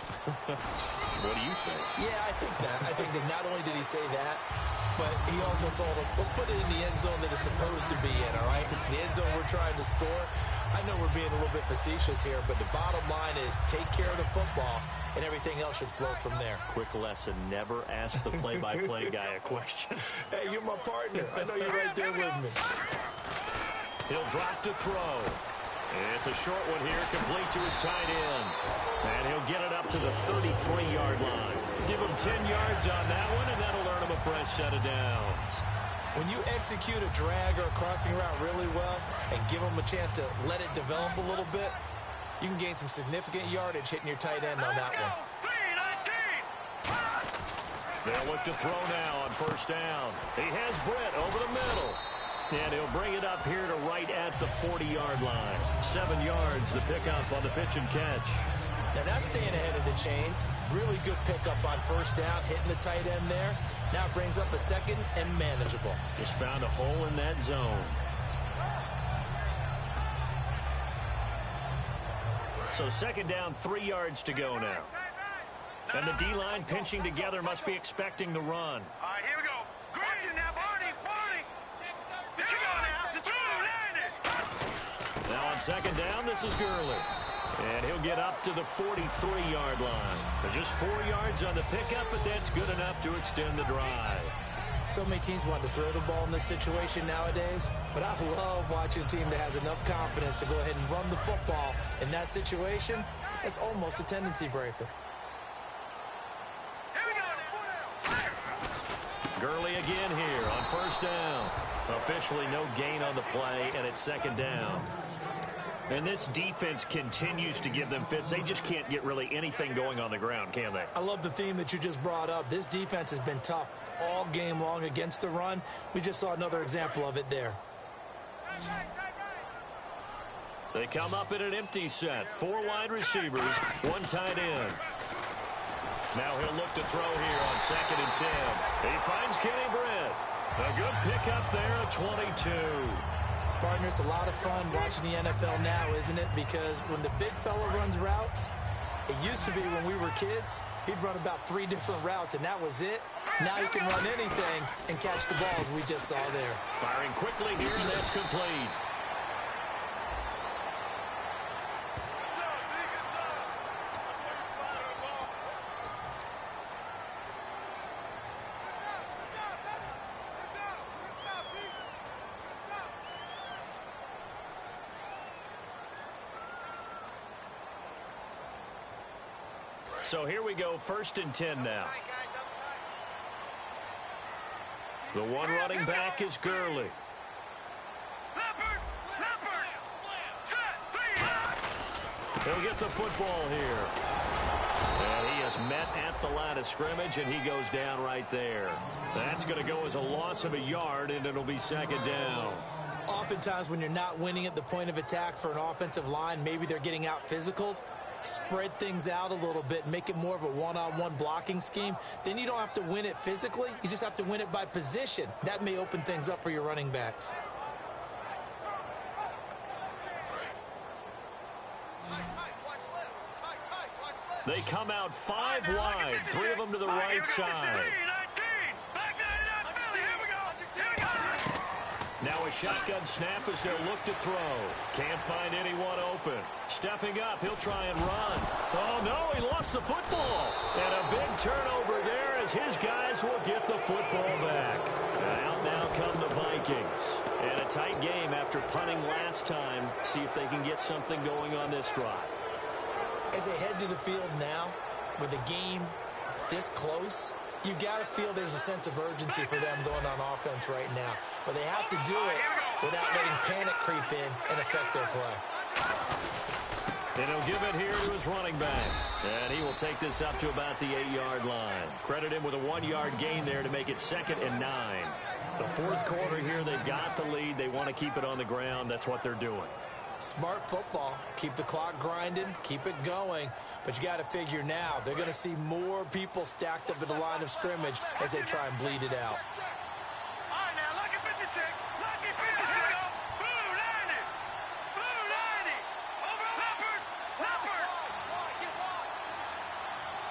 What do you think? Yeah, I think that. I think that not only did he say that, but he also told him, let's put it in the end zone that it's supposed to be in, all right? The end zone we're trying to score. I know we're being a little bit facetious here, but the bottom line is take care of the football, and everything else should flow from there. Quick lesson, never ask the play-by-play guy a question. Hey, you're my partner. I know you're right there with me. He'll drop to throw. It's a short one here, complete to his tight end. And he'll get it up to the 33-yard line. Give him 10 yards on that one, and that'll earn him a fresh set of downs. When you execute a drag or a crossing route really well and give them a chance to let it develop a little bit, you can gain some significant yardage hitting your tight end on that one. They'll look to throw now on first down. He has Britt over the middle. And he'll bring it up here to right at the 40-yard line. 7 yards, the pickup on the pitch and catch. Now that's staying ahead of the chains. Really good pickup on first down, hitting the tight end there. Now it brings up a second and manageable. Just found a hole in that zone. So second down, 3 yards to go now. And the D-line pinching together must be expecting the run. All right, here we go. Watch it now, Barney. There you go now. The two, Now on second down, this is Gurley. And he'll get up to the 43-yard line. They're just 4 yards on the pickup, but that's good enough to extend the drive. So many teams want to throw the ball in this situation nowadays, but I love watching a team that has enough confidence to go ahead and run the football. In that situation, it's almost a tendency breaker. Gurley again here on first down. Officially no gain on the play, and it's second down. And this defense continues to give them fits. They just can't get really anything going on the ground, can they? I love the theme that you just brought up. This defense has been tough all game long against the run. We just saw another example of it there. They come up in an empty set. 4 wide receivers, 1 tight end. Now he'll look to throw here on second and 10. He finds Kenny Britt. A good pickup there at 22. Partner, it's a lot of fun watching the NFL now, isn't it? Because when the big fella runs routes, it used to be when we were kids, he'd run about 3 different routes, and that was it. Now he can run anything and catch the balls we just saw there. Firing quickly here, and that's complete. So here we go, first and 10 now. The one running back is Gurley. Leopard! Set! He'll get the football here. And he is met at the line of scrimmage, and he goes down right there. That's going to go as a loss of a yard, and it'll be second down. Oftentimes when you're not winning at the point of attack for an offensive line, maybe they're getting out physical. Spread things out a little bit, make it more of a one-on-one blocking scheme. Then you don't have to win it physically. You just have to win it by position. That may open things up for your running backs. They come out 5 wide, 3 of them to the right side. Now a shotgun snap as they'll look to throw. Can't find anyone open. Stepping up, he'll try and run. Oh, no, he lost the football. And a big turnover there as his guys will get the football back. And out now come the Vikings. And a tight game after punting last time. See if they can get something going on this drive. As they head to the field now, with the game this close, you got to feel there's a sense of urgency for them going on offense right now. But they have to do it without letting panic creep in and affect their play. And he'll give it here to his running back. And he will take this up to about the 8-yard line. Credit him with a 1-yard gain there to make it 2nd and 9. The fourth quarter here, they've got the lead. They want to keep it on the ground. That's what they're doing. Smart football. Keep the clock grinding. Keep it going. But you got to figure now, they're going to see more people stacked up at the line of scrimmage as they try and bleed it out. All right, now, lucky 56. Lucky 56. Blue 90. Blue 90. Over Leopard. Leopard.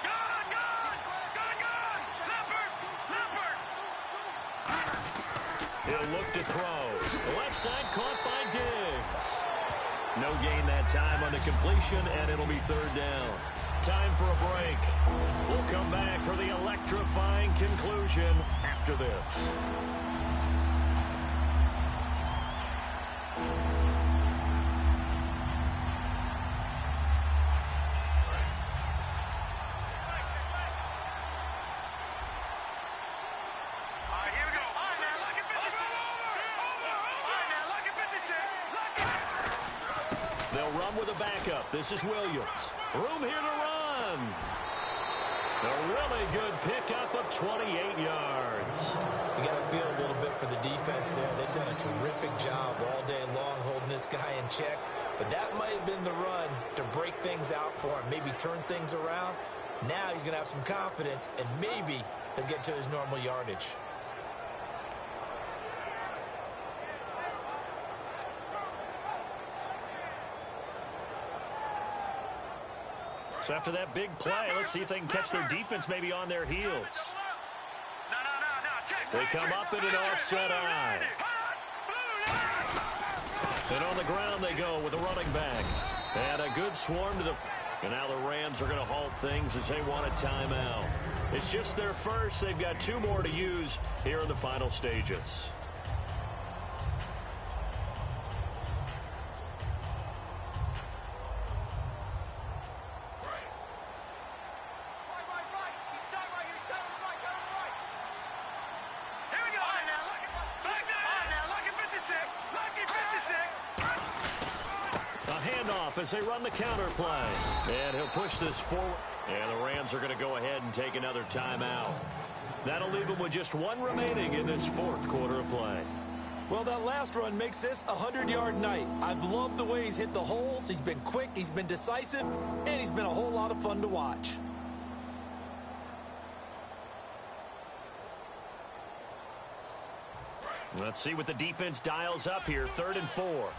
Gun, gun. Gun, gun. Leopard. Leopard. He'll look to throw. The left side caught by Diggs. No gain that time on the completion, and it'll be 3rd down. Time for a break. We'll come back for the electrifying conclusion after this. With a backup. This is Williams. Room here to run. A really good pickup of 28 yards. You got to feel a little bit for the defense there. They've done a terrific job all day long holding this guy in check. But that might have been the run to break things out for him, maybe turn things around. Now he's going to have some confidence, and maybe he'll get to his normal yardage. So after that big play, let's see if they can catch their defense maybe on their heels. They come up in an offset eye. And on the ground they go with a running back. And a good swarm to the... And now the Rams are going to halt things as they want a timeout. It's just their first. They've got 2 more to use here in the final stages. As they run the counter play. And he'll push this forward. And the Rams are going to go ahead and take another timeout. That'll leave them with just 1 remaining in this 4th quarter of play. Well, that last run makes this a 100-yard night. I've loved the way he's hit the holes. He's been quick, he's been decisive, and he's been a whole lot of fun to watch. Let's see what the defense dials up here. 3rd and 4.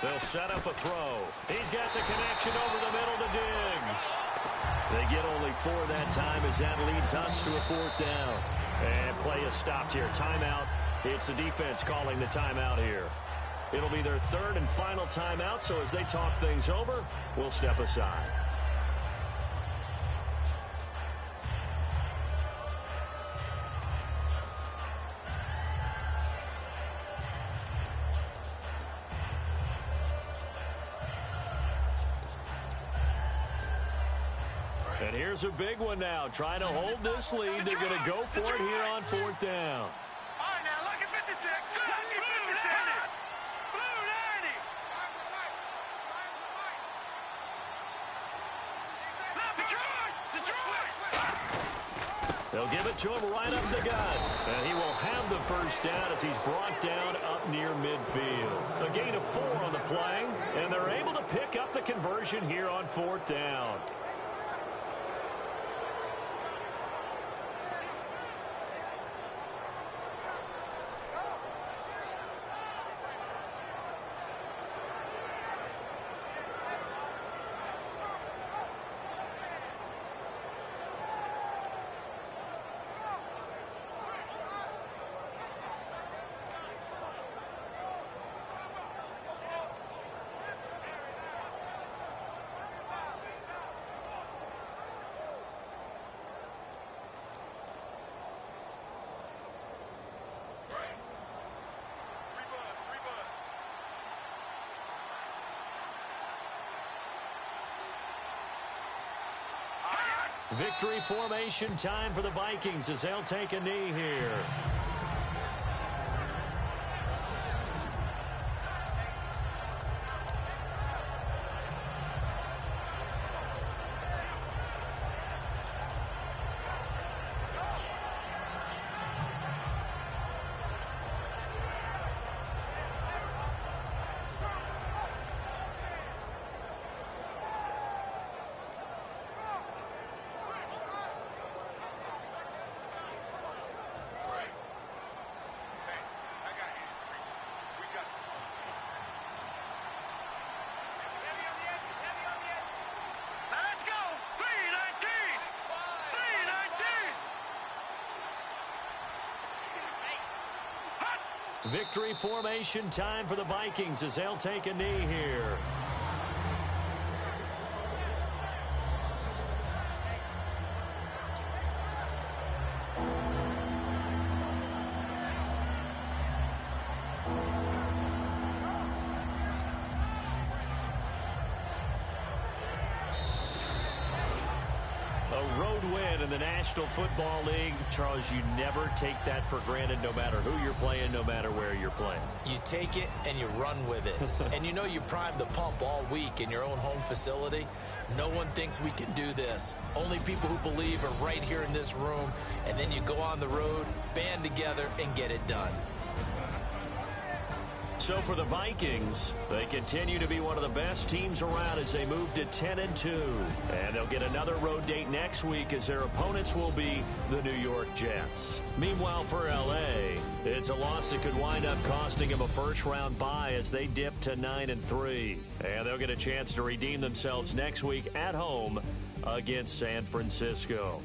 They'll set up a throw. He's got the connection over the middle to Diggs. They get only 4 that time as that leads us to a 4th down. And play is stopped here. Timeout. It's the defense calling the timeout here. It'll be their 3rd and final timeout, so as they talk things over, we'll step aside. And here's a big one now. Trying to hold this lead. They're going to go for it here on 4th down. All right, now, lucky 56. Lucky 56. They'll give it to him right up the gut. And he will have the first down as he's brought down up near midfield. A gain of 4 on the play, and they're able to pick up the conversion here on 4th down. Victory formation time for the Vikings as they'll take a knee here. Victory formation time for the Vikings as they'll take a knee here. A road win in the National Football League. Charles, you never take that for granted no matter who you're playing, no matter where you're playing. You take it and you run with it. And you know you primed the pump all week in your own home facility. No one thinks we can do this. Only people who believe are right here in this room. And then you go on the road, band together, and get it done. So for the Vikings, they continue to be one of the best teams around as they move to 10-2. And they'll get another road date next week as their opponents will be the New York Jets. Meanwhile, for L.A., it's a loss that could wind up costing them a first-round bye as they dip to 9-3. And they'll get a chance to redeem themselves next week at home against San Francisco.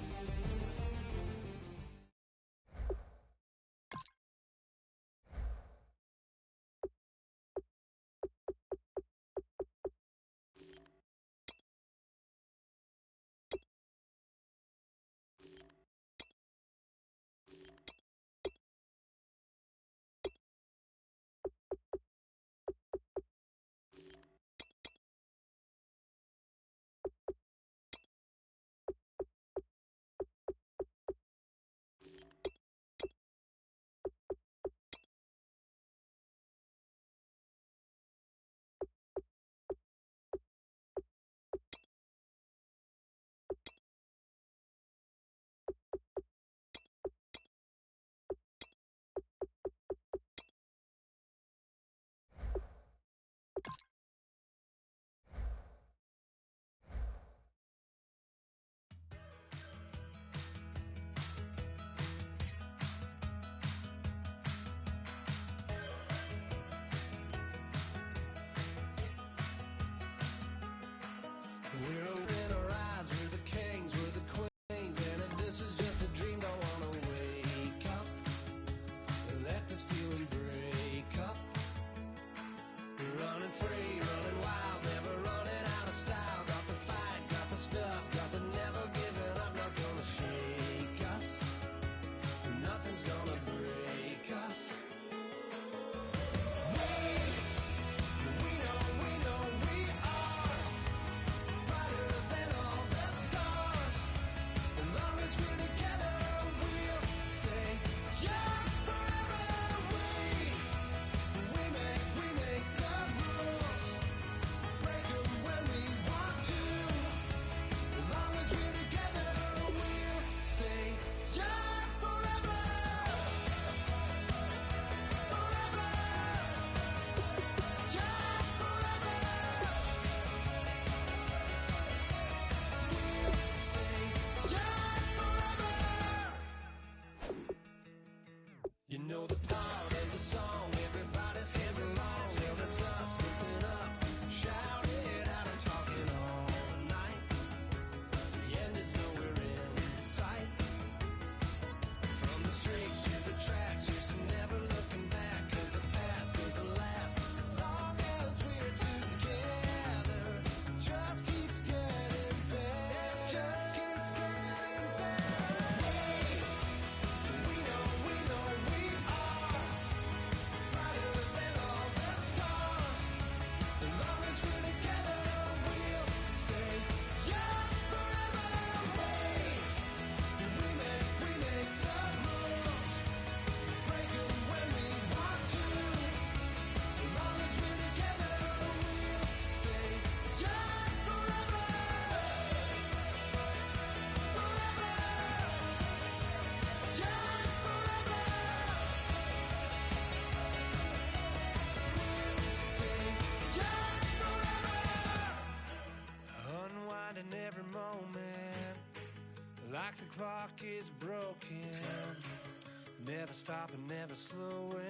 like the clock is broken, never stopping, never slowing.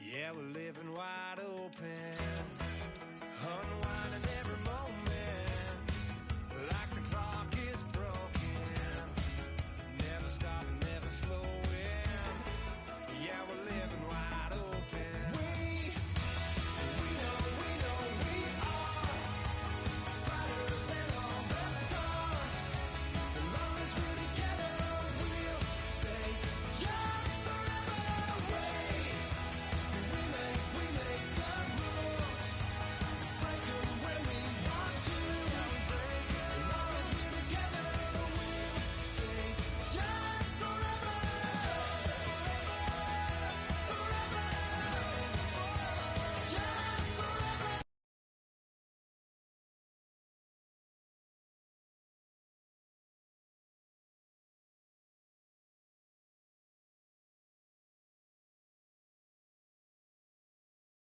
Yeah, we're living wide open.